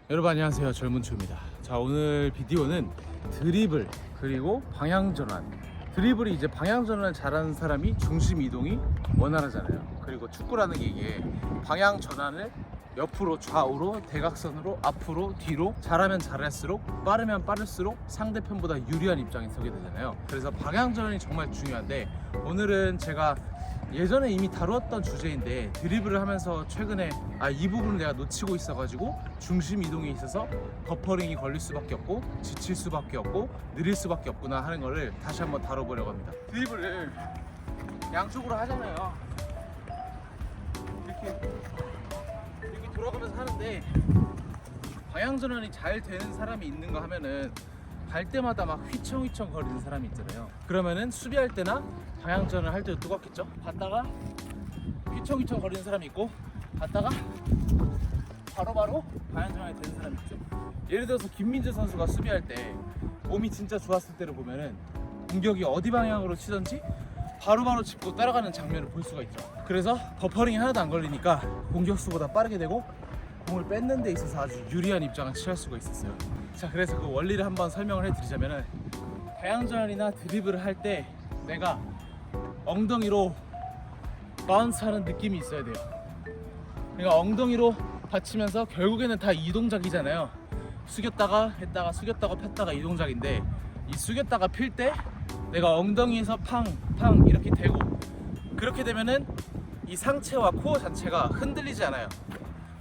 여러분 안녕하세요, 젊은초입니다. 자, 오늘 비디오는 드리블 그리고 방향전환. 드리블이 이제 방향전환을 잘하는 사람이 중심 이동이 원활하잖아요. 그리고 축구라는 게 이게 방향전환을 옆으로 좌우로 대각선으로 앞으로 뒤로 잘하면 잘할수록 빠르면 빠를수록 상대편보다 유리한 입장에 서게 되잖아요. 그래서 방향전환이 정말 중요한데, 오늘은 제가 예전에 이미 다루었던 주제인데 드리블을 하면서 최근에 이 부분을 내가 놓치고 있어가지고 중심 이동에 있어서 버퍼링이 걸릴 수밖에 없고 지칠 수밖에 없고 느릴 수밖에 없구나 하는 거를 다시 한번 다뤄보려고 합니다. 드리블을 양쪽으로 하잖아요. 이렇게 돌아가면서 하는데, 방향전환이 잘 되는 사람이 있는가 하면은 갈 때마다 막 휘청휘청 거리는 사람이 있잖아요. 그러면은 수비할 때나 방향전을 할 때도 똑같겠죠. 갔다가 휘청휘청 거리는 사람이 있고, 갔다가 바로바로 방향전환이 되는 사람이 있죠. 예를 들어서 김민재 선수가 수비할 때 몸이 진짜 좋았을 때를 보면은 공격이 어디 방향으로 치든지 바로바로 짚고 따라가는 장면을 볼 수가 있죠. 그래서 버퍼링이 하나도 안 걸리니까 공격수보다 빠르게 되고 공을 뺏는 데 있어서 아주 유리한 입장을 취할 수가 있었어요. 자, 그래서 그 원리를 한번 설명을 해드리자면은, 방향전환이나 드리블을 할 때 내가 엉덩이로 바운스 하는 느낌이 있어야 돼요. 그러니까 ong덩이로 받치면서 결국에는 다 이동작이잖아요. 숙였다가 했다가 숙였다가 폈다가 이동작인데, 이 숙였다가 필 때 내가 엉덩이에서 팡팡 이렇게 대고, 그렇게 되면은 이 상체와 코어 자체가 흔들리지 않아요,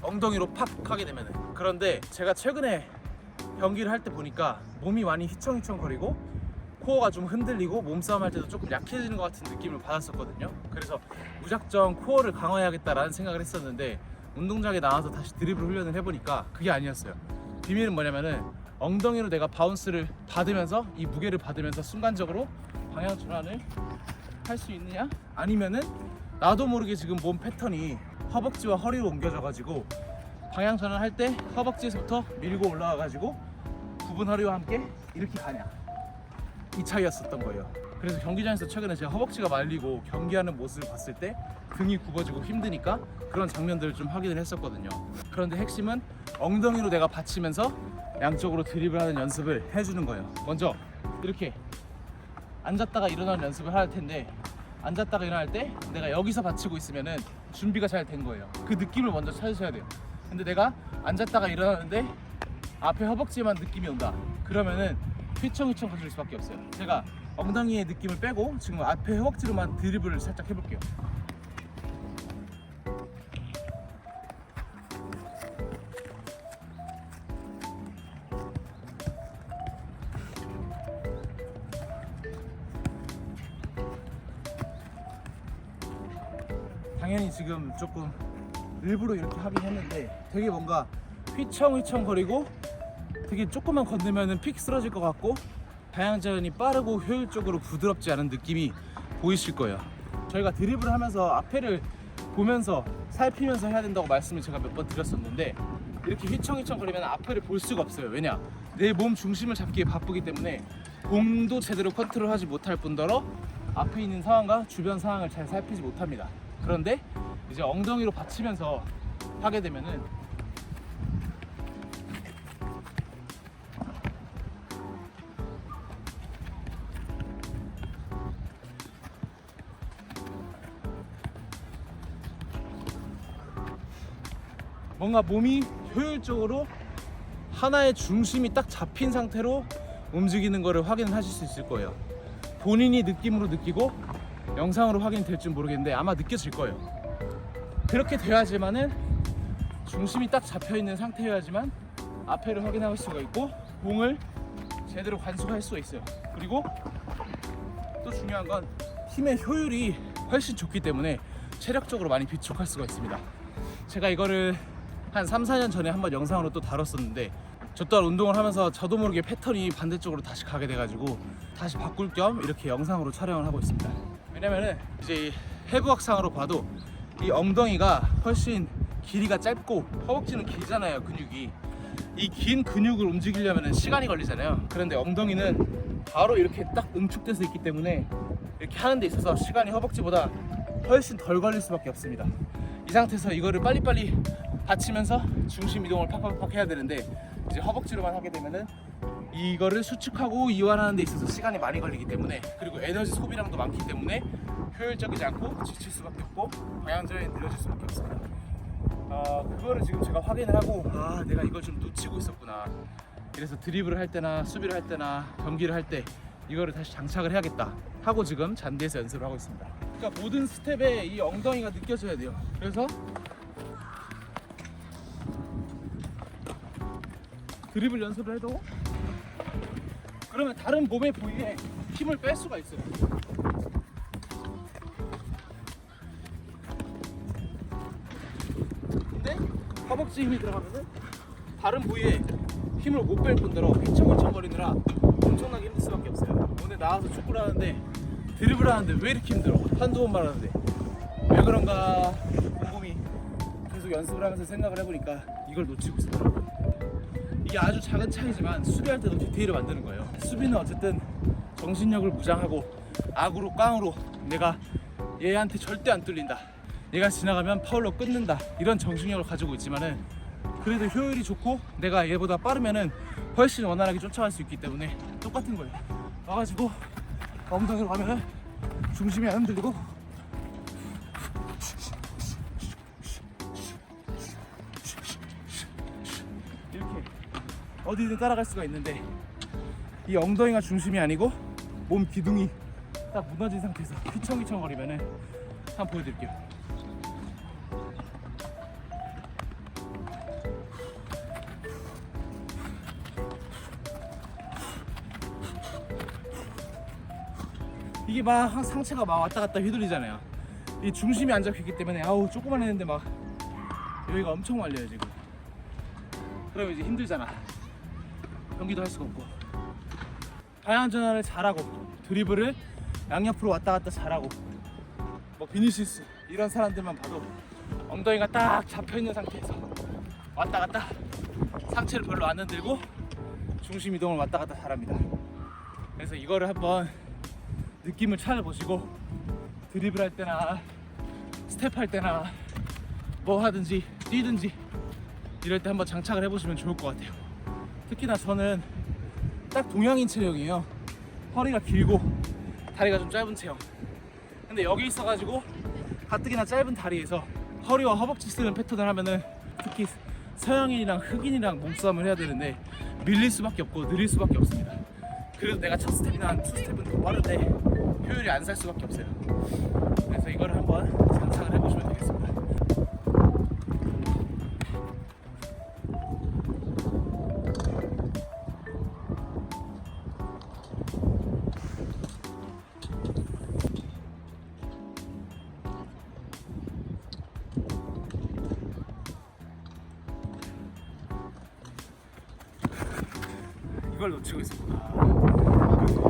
엉덩이로 팍 하게 되면은. 그런데 제가 최근에 경기를 할 때 보니까 몸이 많이 휘청휘청 거리고 코어가 좀 흔들리고 몸싸움 할 때도 조금 약해지는 것 같은 느낌을 받았었거든요. 그래서 무작정 코어를 강화해야겠다라는 생각을 했었는데, 운동장에 나와서 다시 드리블 훈련을 해보니까 그게 아니었어요. 비밀은 뭐냐면은, 엉덩이로 내가 바운스를 받으면서 이 무게를 받으면서 순간적으로 방향 전환을 할 수 있느냐, 아니면은 나도 모르게 지금 몸 패턴이 허벅지와 허리로 옮겨져 가지고 방향 전환할 때 허벅지에서부터 밀고 올라와 가지고 부분 허리와 함께 이렇게 가냐, 이 차이였었던 거예요. 그래서 경기장에서 최근에 제가 허벅지가 말리고 경기하는 모습을 봤을 때 등이 굽어지고 힘드니까 그런 장면들을 좀 확인을 했었거든요. 그런데 핵심은 엉덩이로 내가 받치면서 양쪽으로 드리블하는 연습을 해주는 거예요. 먼저 이렇게 앉았다가 일어나는 연습을 할 텐데, 앉았다가 일어날 때 내가 여기서 받치고 있으면은 준비가 잘 된 거예요. 그 느낌을 먼저 찾으셔야 돼요. 근데 내가 앉았다가 일어나는데 앞에 허벅지에만 느낌이 온다, 그러면은 휘청휘청 거릴 수밖에 없어요. 제가 엉덩이의 느낌을 빼고 지금 앞에 허벅지로만 드리블을 살짝 해볼게요. 당연히 지금 조금 일부러 이렇게 하긴 했는데, 되게 뭔가 휘청휘청 거리고 되게 조금만 건들면은 픽 쓰러질 것 같고 방향전환이 빠르고 효율적으로 부드럽지 않은 느낌이 보이실 거예요. 저희가 드리블을 하면서 앞에를 보면서 살피면서 해야 된다고 말씀을 제가 몇 번 드렸었는데, 이렇게 휘청휘청 거리면 앞에를 볼 수가 없어요. 왜냐? 내 몸 중심을 잡기에 바쁘기 때문에 공도 제대로 컨트롤하지 못할 뿐더러 앞에 있는 상황과 주변 상황을 잘 살피지 못합니다. 그런데 이제 엉덩이로 받치면서 하게 되면은 뭔가 몸이 효율적으로 하나의 중심이 딱 잡힌 상태로 움직이는 거를 확인하실 수 있을 거예요. 본인이 느낌으로 느끼고 영상으로 확인될지 모르겠는데 아마 느껴질 거예요. 그렇게 돼야지만은 중심이 딱 잡혀있는 상태여야지만 앞에를 확인할 수가 있고 공을 제대로 관수할 수가 있어요. 그리고 또 중요한 건 힘의 효율이 훨씬 좋기 때문에 체력적으로 많이 비축할 수가 있습니다. 제가 이거를 한 3-4년 전에 한번 영상으로 또 다뤘었는데, 저 또한 운동을 하면서 저도 모르게 패턴이 반대쪽으로 다시 가게 돼가지고 다시 바꿀 겸 이렇게 영상으로 촬영을 하고 있습니다. 왜냐면은 이제 해부학상으로 봐도 이 엉덩이가 훨씬 길이가 짧고 허벅지는 길잖아요, 근육이. 이 긴 근육을 움직이려면 시간이 걸리잖아요. 그런데 엉덩이는 바로 이렇게 딱 응축돼서 있기 때문에 이렇게 하는 데 있어서 시간이 허벅지보다 훨씬 덜 걸릴 수밖에 없습니다. 이 상태에서 이거를 빨리빨리 받치면서 중심 이동을 팍팍팍 해야 되는데 이제 허벅지로만 하게 되면은 이거를 수축하고 이완하는 데 있어서 시간이 많이 걸리기 때문에, 그리고 에너지 소비량도 많기 때문에 효율적이지 않고 지칠 수밖에 없고 방향전환이 느려질 수밖에 없습니다. 그거를 지금 제가 확인을 하고 내가 이걸 좀 놓치고 있었구나. 그래서 드리블을 할 때나 수비를 할 때나 경기를 할 때 이거를 다시 장착을 해야겠다 하고 지금 잔디에서 연습을 하고 있습니다. 그러니까 모든 스텝에 이 엉덩이가 느껴져야 돼요. 그래서 드리블 연습을 해도 그러면 다른 몸의 부위에 힘을 뺄 수가 있어요. 근데 허벅지 힘이 들어가면은 다른 부위에 힘을 못 뺄 뿐더러 휘청휘청거리느라 엄청나게 힘들 수밖에 없어요. 오늘 나와서 축구를 하는데 드리블 하는데 왜 이렇게 힘들어? 한두 번만 하는데 왜 그런가 곰곰이 계속 연습을 하면서 생각을 해보니까 이걸 놓치고 있었더라고요. 이게 아주 작은 차이지만 수비할 때도 디테일을 만드는 거예요. 수비는 어쨌든 정신력을 무장하고 악으로 깡으로 내가 얘한테 절대 안 뚫린다, 얘가 지나가면 파울로 끊는다, 이런 정신력을 가지고 있지만은 그래도 효율이 좋고 내가 얘보다 빠르면은 훨씬 원활하게 쫓아갈 수 있기 때문에 똑같은 거예요. 와가지고 엉덩이로 가면은 중심이 안 흔들리고 이렇게 어디든 따라갈 수가 있는데, 이 엉덩이가 중심이 아니고 몸 기둥이 딱 무너진 상태에서 휘청휘청거리면은 한번 보여드릴게요. 이게 막 상체가 막 왔다 갔다 휘둘리잖아요. 이 중심이 안 잡히기 때문에 조금만 했는데 막 여기가 엄청 말려요 지금. 그러면 이제 힘들잖아. 경기도 할 수가 없고. 방향 전환을 잘하고 드리블을 양옆으로 왔다 갔다 잘하고 뭐 비니시스 이런 사람들만 봐도 엉덩이가 딱 잡혀있는 상태에서 왔다 갔다 상체를 별로 안 흔들고 중심 이동을 왔다 갔다 잘합니다. 그래서 이거를 한번 느낌을 찾아보시고 드리블 할 때나 스텝 할 때나 뭐 하든지 뛰든지 이럴 때 한번 장착을 해보시면 좋을 것 같아요. 특히나 저는 딱 동양인 체형이에요. 허리가 길고 다리가 좀 짧은 체형. 근데 여기 있어가지고 가뜩이나 짧은 다리에서 허리와 허벅지 쓰는 패턴을 하면은 특히 서양인이랑 흑인이랑 몸싸움을 해야 되는데 밀릴 수밖에 없고 느릴 수밖에 없습니다. 그래도 내가 첫 스텝이나 한 투 스텝은 더 빠른데 효율이 안 살 수밖에 없어요. 그래서 이거를 한번 장착을 해보시면 되겠습니다. 이걸 놓치고 있었구나.